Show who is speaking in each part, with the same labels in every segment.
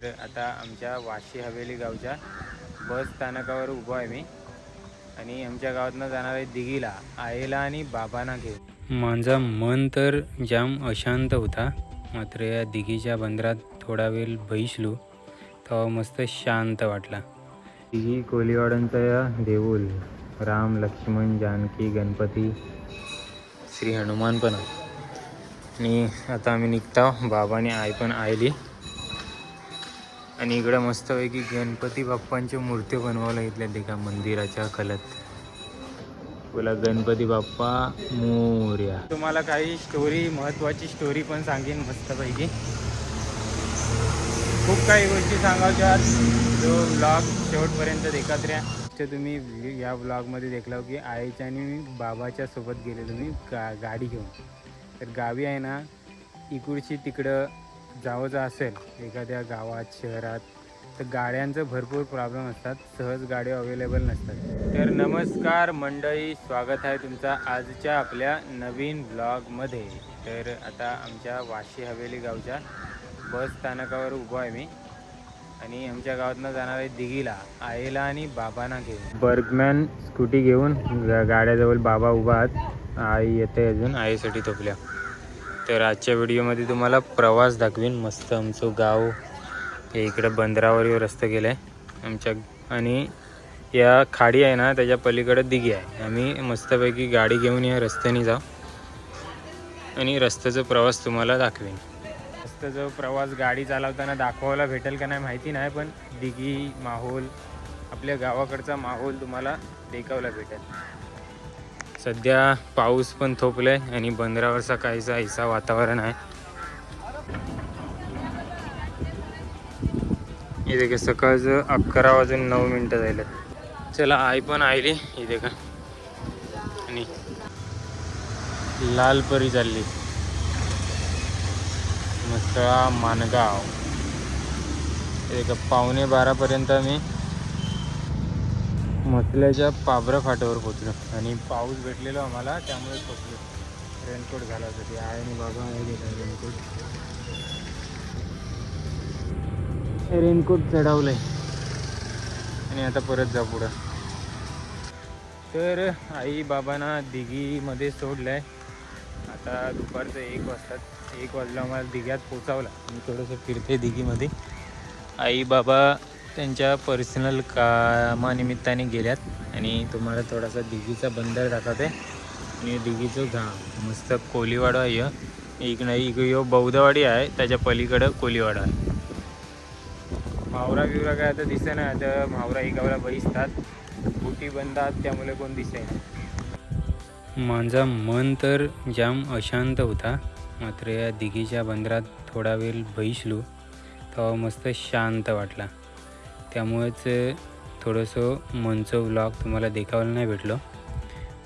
Speaker 1: तर आता आमच्या वाशी हवेली गावच्या बस स्थानकावर उभा आहे मी आणि आमच्या गावातनं जाणार आहे दिघीला आईला आणि बाबांना घेऊन. माझा मन तर जाम अशांत होता, मात्र या दिघीच्या बंदरात थोडा वेळ बैसलो तेव्हा मस्त शांत वाटला. दिघी कोलीवाड्यांचा या देऊळ राम लक्ष्मण जानकी गणपती श्री हनुमान पण आहे. आणि आता आम्ही निघतो, बाबाने आई पण आली आणि इकडे मस्तपैकी गणपती बाप्पांच्या मूर्ती बनवायला घेतल्या एका मंदिराच्या कलत. बोला गणपती बाप्पा मोरया. तुम्हाला काही स्टोरी, महत्त्वाची स्टोरी पण सांगेन मस्तपैकी. खूप काही गोष्टी सांगायच्या, जो व्लॉग शेवटपर्यंत देखत राहा. तुम्ही या व्लॉगमध्ये देखला की आईच्या आणि मी बाबाच्या सोबत गेलेलो मी गाडी घेऊन. तर गावी आहे ना, इकडची तिकडं जावंचं असेल एखाद्या गावात शहरात तर गाड्यांचं भरपूर प्रॉब्लेम असतात, सहज गाड्या अवेलेबल नसतात. तर नमस्कार मंडळी, स्वागत आहे तुमचा आजच्या आपल्या नवीन ब्लॉगमध्ये. तर आता आमच्या वाशी हवेली गावच्या बस स्थानकावर उभा आहे मी आणि आमच्या गावातनं जाणार आहे दिघीला आईला आणि बाबांना घेऊन. बर्गमॅन स्कूटी घेऊन गाड्याजवळ बाबा उभा आहेत, आई येते अजून आईसाठी थोपल्या. तर आजच्या व्हिडिओमध्ये तुम्हाला प्रवास दाखवीन. मस्त आमचं गाव हे इकडं बंदरावर रस्ता गेला आहे आमच्या, आणि या खाडी आहे ना त्याच्या पलीकडे दिघी आहे. आम्ही मस्तपैकी गाडी घेऊन या रस्त्याने जाऊ आणि रस्त्याचा प्रवास तुम्हाला दाखवीन. रस्त्याचा प्रवास गाडी चालवताना दाखवायला भेटेल का नाही माहिती नाही, पण दिघी माहोल, आपल्या गावाकडचा माहोल तुम्हाला देखावला भेटेल. सध्या पाऊस पण थोपलाय आणि बंदरावरचा काहीसा ऐसा वातावरण आहे. इथे का सकाळचं 11:09 झाले. चला आई पण आली इथे का, आणि लालपरी चालली मस्त मानगाव. इथे का 11:15पर्यंत मी मसल्याच्या पाबरा फाट्यावर पोचलो आणि पाऊस भेटलेला आम्हाला, त्यामुळे पोचलो. रेनकोट घालायसाठी आहे आणि बाबा आहे रेनकोट चढवलंय आणि आता परत जा पुढं. तर आई बाबांना दिघीमध्ये सोडलं आहे. आता दुपारचं 1 वाजला आम्हाला दिघ्यात पोचावला. मी थोडंसं फिरते दिघीमध्ये. आई बाबा त्यांच्या पर्सनल कामानिमित्ताने गेल्यात आणि तुम्हाला थोडासा दिघीचा बंदर दाखवते. आणि दिघीचं गाव मस्त कोलीवाडा आहे. इकडं बौद्धवाडी आहे, त्याच्या पलीकडं कोलीवाडा आहे. मावरा बिवरा काय आता दिसे नाही, आता मावरा एकावला बसतात, बुटी बंदात, त्यामुळे कोण दिसे नाही. माझा मन तर जाम अशांत होता, मात्र या दिघीच्या बंदरात थोडा वेळ बैसलो तेव्हा मस्त शांत वाटला. त्यामुळेच थोडंसं मनचं व्लॉग तुम्हाला देखायला नाही भेटलो.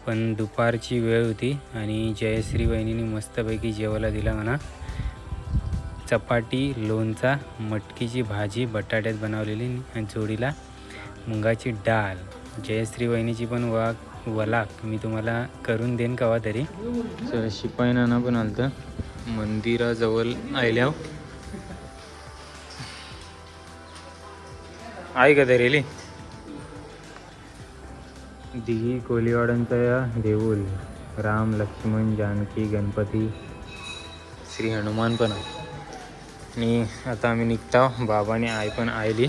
Speaker 1: पण दुपारची वेळ होती आणि जयश्री वहिनीने मस्तपैकी जेवायला दिला म्हणा. चपाती, लोणचा, मटकीची भाजी बटाट्यात बनवलेली आणि जोडीला मुगाची डाळ. जयश्री वहिनीची पण वलाक मी तुम्हाला करून देईन कवा तरी. शिपाई नाना पण आलतं मंदिराजवळ आयल्या. आहे का तरी दिघी कोलीवाड्यांचा या देऊळ राम लक्ष्मण जानकी गणपती श्री हनुमान पण आहे. आणि आता आम्ही निघतो, बाबाने आई पण आली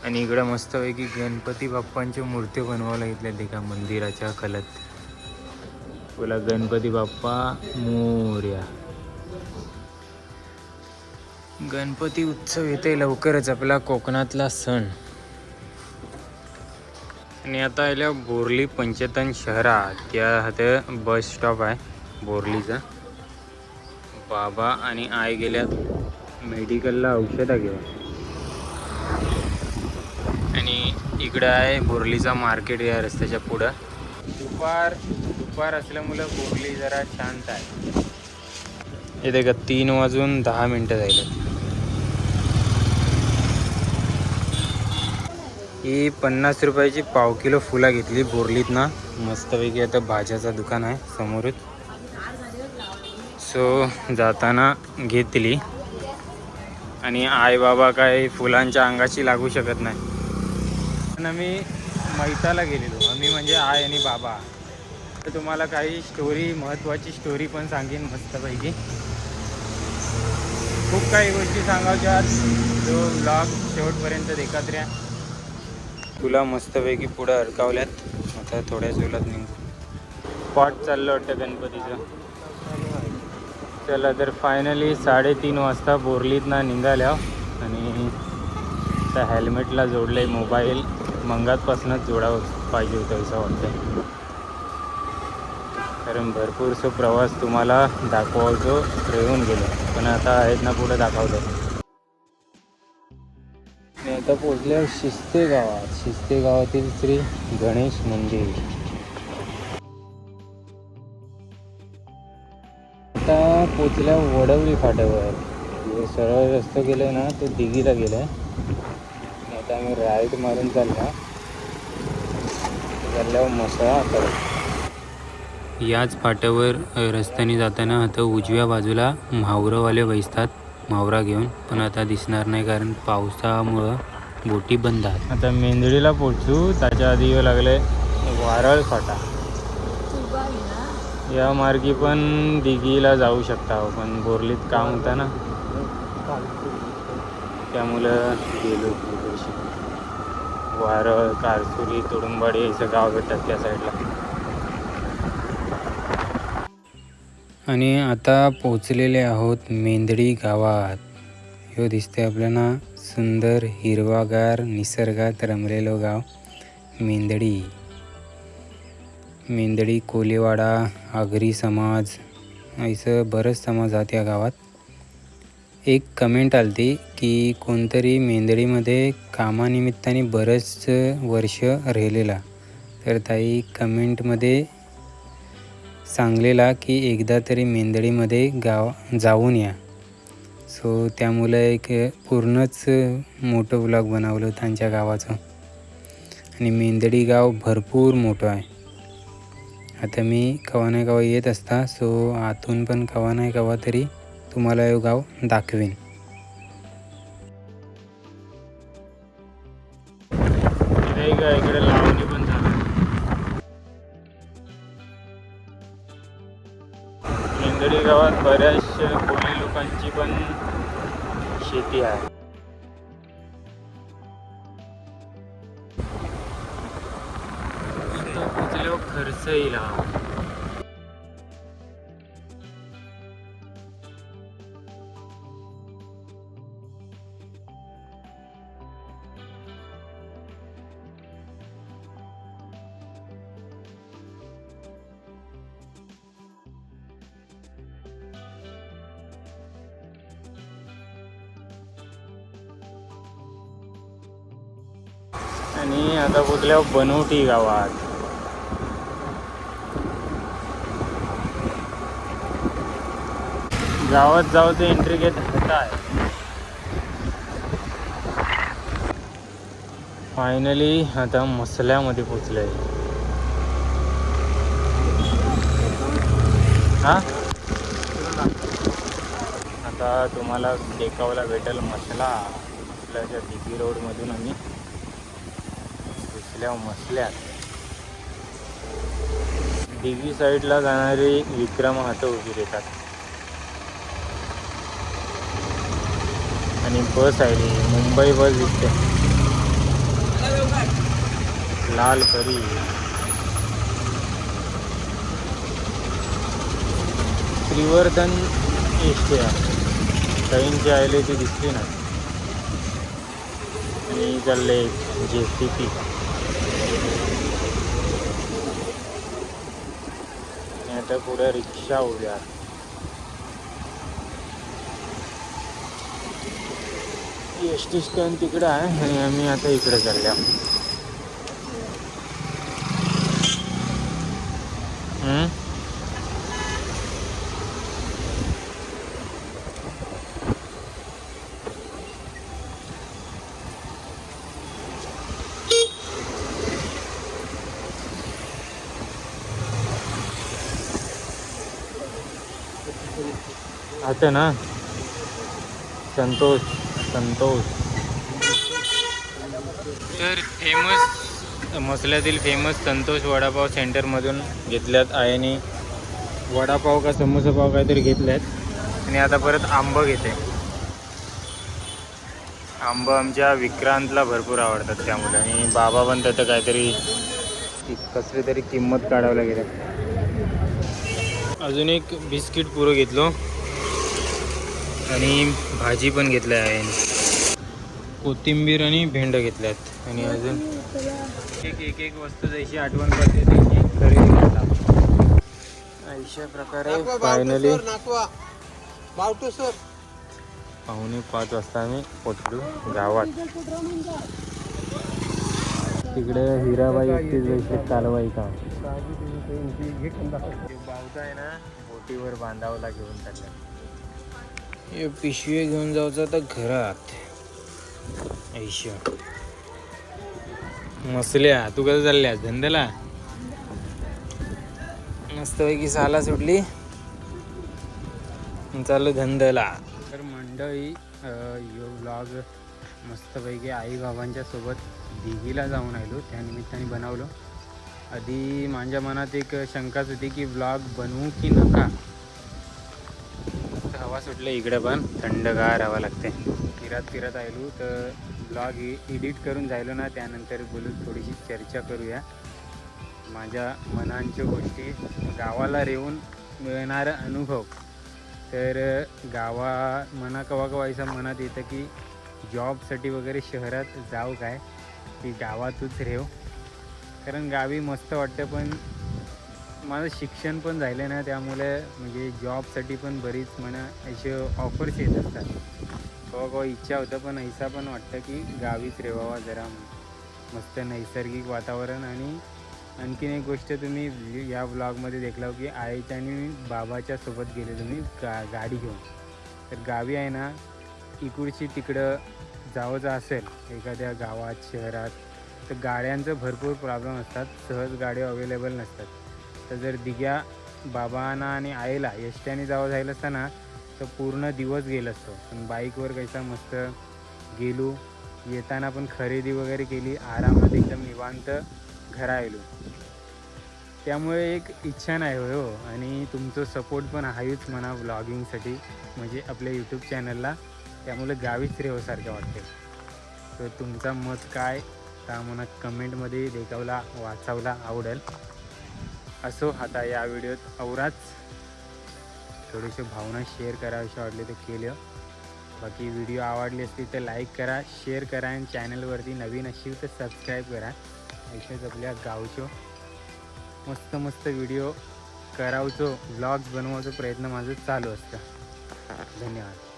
Speaker 1: आणि इकडं मस्तपैकी गणपती बाप्पांच्या मूर्ती बनवायला घेतल्या एका मंदिराच्या कलत. बोला गणपती बाप्पा मोरया. गणपती उत्सव येते लवकरच, आपला कोकणातला सण. आणि आता आल्या बोरली पंचतन शहरात, त्या हाते बस स्टॉप आहे बोरलीचा. बाबा आणि आई गेल्यात मेडिकलला औषधं घेऊन. आणि इकडं आहे बोरलीचा मार्केट या रस्त्याच्या पुढं. दुपार असल्यामुळं बोरली जरा शांत आहे. इथे का 3:10 झाले. ही 50 रुपयाची पाव किलो फुलं घेतली बोरलीत ना. मस्तपैकी आता भाज्याचं दुकान आहे समोरच, सो जाताना घेतली. आणि आई बाबा काय फुलांच्या अंगाशी लागू शकत नाही. पण आम्ही मैताला गेलेलो, आम्ही म्हणजे आई आणि बाबा. तर तुम्हाला काही स्टोरी, महत्त्वाची स्टोरी पण सांगेन मस्तपैकी. खूप काही गोष्टी सांगायच्या आहेत, जो ब्लॉग शेवटपर्यंत देखत राहा. तुला मस्तपैकी पुढं अडकावल्यात, आता थोड्याच वेळात निघू. स्पॉट चाललं वाटतं गणपतीचं. चला तर फायनली 3:30 वाजता बोरलीतनं निघाल्या आणि त्या हेल्मेटला जोडले मोबाईल. मंगातपासूनच जोडावं पाहिजे होतं असं वाटतं, कारण भरपूरसं प्रवास तुम्हाला दाखवायचो रेहून गेलो, पण आता आहेत ना पुढे दाखवलं. आणि आता पोचल्या शिस्ते गावात. शिस्ते गावातील श्री गणेश मंदिर. आता पोचल्या वडवली फाट्यावर. सरळ रस्ता गेलाय ना तो दिघीला गेलाय. आता आम्ही राईट मारून चालल्यावर मसळा आता. याच फाट्यावर रस्त्याने जाताना आता उजव्या बाजूला म्हावरंवाले बसतात म्हावरा घेऊन, पण आता दिसणार नाही कारण पावसामुळं बोटी बंद आहेत. आता मेंदळीला पोचू त्याच्या आधी येऊ लागले वारळ फाटा. या मार्गी पण दिघीला जाऊ शकता, पण बोरलीत काम होतं ना त्यामुळं गेलो. वारळ, कारसुरी, तुडुंबाडी असं गाव भेटतात त्या साईडला. आणि आता पोचलेले आहोत मेंदडी गावात. ह्यो दिसते आपल्याला सुंदर हिरवागार निसर्गात रमलेलो गाव मेंदडी. मेंदडी, कोलेवाडा, आगरी समाज असं बरंच समाज आहेत या गावात. एक कमेंट आलती की कोणतरी मेंदडीमध्ये कामानिमित्ताने बरंच वर्ष राहिलेला, तर ताई कमेंटमध्ये सांगलेला की एकदा तरी मेंदडीमध्ये जाऊन या. सो त्यामुळे एक पूर्णच मोठं व्लॉग बनवलं त्यांच्या गावाचं. आणि मेंदडी गाव भरपूर मोठं आहे. आता मी कवा नाही कवा येत असता, सो आतून पण कवा नाही कवा तरी तुम्हाला हे गाव दाखवेन. इकडे लावणी पण झालं. मेंदडी गावात बऱ्याच कोळी लोकांची पण शेती आहे. खर्च येईल. आणि आता कुठल्या बनवटी गावात. गावात जाऊ ते एंट्री गेट होता आहे. फायनली आता मसल्यामध्ये पोचलोय. हा आता तुम्हाला देखावला भेटेल मसला. मसल्याच्या दिघी रोडमधून आम्ही घुसल्या मसल्यात. दिघी साईडला जाणारी विक्रम हात उभी देतात. आणि बस आहे मुंबई बस दिसते, लाल परी. श्रीवर्धन एसटी ट्रेनची आले ती दिसली ना. आणि चालले JCP. आणि आता पुढे रिक्षा उभ्या. एसटी स्टँड तिकडे आहे आणि आम्ही आता इकडे चालल्या. आता ना संतोष संतोष. तर फेमस मसल्यातील फेमस संतोष वडापाव सेंटरमधून घेतल्यात आईने वडापाव का समोसा पाव काहीतरी घेतल्यात आणि आता परत आंबं घेते. आंबं आमच्या विक्रांतला भरपूर आवडतात त्यामुळे, आणि बाबा पण त्याचं काहीतरी कसली तरी किंमत काढायला गेल्या. अजून एक बिस्किट पुरं घेतलो आणि भाजी पण घेतली आहे. कोथिंबीर आणि भेंड घेतल्यात आणि अजून एक वस्तू जशी आठवण करते त्याची खरेदी करतात. अशा प्रकारे फायनली 4:45 वाजता आम्ही पोचलो गावात. तिकडे हिराबाई एकटीच वैसे चालवाई का बावता आहे ना, बोटीवर बांधावला घेऊन चालल्या. हे पिशवी घेऊन जायचं तर घरात. ऐशा मसल्या, तू कसं चालल्यास धंद्याला? मस्तपैकी साला सुटली, चालू धंद्याला. तर मंडळी यो व्लॉग मस्तपैकी आई बाबांच्या सोबत दिघीला जाऊन आलो, त्यानिमित्ताने बनवलो. आधी माझ्या मनात एक शंकाच होती की व्लॉग बनवू की नका. हवा सुटले इकडे, पण थंडगार हवा लागते. फिरत आलो तर ब्लॉग एडिट करून जायलो ना, त्यानंतर बोलू थोडीशी चर्चा करूया माझ्या मनांच्या गोष्टी, गावाला येऊन मिळणारा अनुभव. तर मना कवा असं मनात येतं की जॉबसाठी वगैरे शहरात जाऊ काय की गावातच रेव, कारण गावी मस्त वाटतं. पण माझं शिक्षण पण झालं ना, त्यामुळे म्हणजे जॉबसाठी पण बरीच म्हणा असे ऑफर्स येत असतात. कवा इच्छा होतं, पण ऐसा पण वाटतं की गावीच रेवावा, जरा मस्त नैसर्गिक वातावरण. आणि आणखीन एक गोष्ट तुम्ही या ब्लॉगमध्ये देखलाव की आईच्या आणि बाबाच्या सोबत गेले तुम्ही गाडी घेऊन. तर गावी आहे ना, इकडची तिकडं जावंचं असेल एखाद्या गावात शहरात, तर गाड्यांचं भरपूर प्रॉब्लेम असतात, सहज गाड्या अवेलेबल नसतात. तर जर दिघ्या बाबांना आणि आईला एसट्याने जावं जायला असतं ना, तर पूर्ण दिवस गेला असतो. पण बाईकवर कैसा मस्त गेलो, येताना पण खरेदी वगैरे केली, आरामात एकदम निवांत घरा आलो. त्यामुळे एक इच्छा नाही हो, आणि तुमचं सपोर्ट पण आहेच म्हणा व्लॉगिंगसाठी, म्हणजे आपल्या यूट्यूब चॅनलला. त्यामुळे गावीच रेवसारखं वाटते. तर तुमचा मत काय का म्हणा कमेंटमध्ये देखावला वाचावला आवडेल. असो, आता या व्हिडिओत अवराच थोडेसे भावना शेअर करायचे वाटले तर केलं. बाकी व्हिडिओ आवडली असली तर लाईक करा, शेअर करा, आणि चॅनलवरती नवीन असेल तर सबस्क्राईब करा. अशाच आपल्या गावचो मस्त व्हिडिओ करावचो, व्लॉग्स बनवायचा प्रयत्न माझं चालू असतं. धन्यवाद.